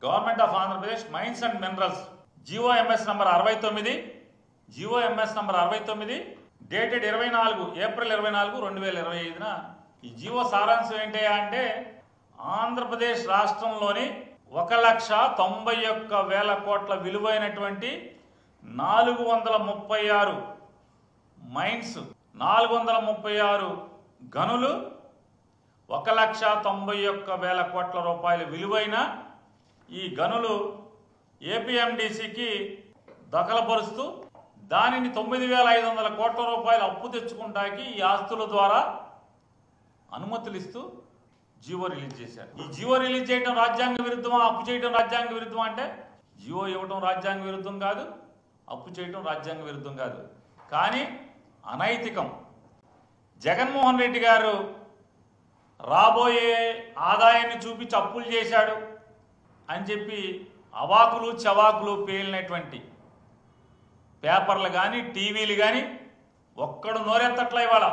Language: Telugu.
Government of Andhra Pradesh mines and minerals GOMS number 69 GOMS number 69 dated 24 April 24 2025న ఈ జీవో సారాంశం ఏంటి అంటే ఆంధ్రప్రదేశ్ రాష్ట్రంలోని 1,91,000 కోట్ల విలువైనటువంటి 436 మైన్స్ 436 గనులు 1,91,000 కోట్ల రూపాయల విలువైన ఈ గనులు APMDCకి దఖలుపరుస్తూ దానిని 9,500 కోట్ల రూపాయలు అప్పు తెచ్చుకుంటాకి ఈ ఆస్తుల ద్వారా అనుమతులు ఇస్తూ జీవో రిలీజ్ చేశారు. ఈ జీవో రిలీజ్ చేయడం రాజ్యాంగ విరుద్ధమా, అప్పు చేయడం రాజ్యాంగ విరుద్ధమా అంటే జీవో ఇవ్వడం రాజ్యాంగ విరుద్ధం కాదు, అప్పు చేయడం రాజ్యాంగ విరుద్ధం కాదు, కానీ అనైతికం. జగన్మోహన్ రెడ్డి గారు రాబోయే ఆదాయాన్ని చూపించి అప్పులు చేశాడు అని చెప్పి అవాకులు చవాకులు పేలినటువంటి పేపర్లు కానీ టీవీలు కానీ ఒక్కడు నోరెత్తట్ల ఇవాళ.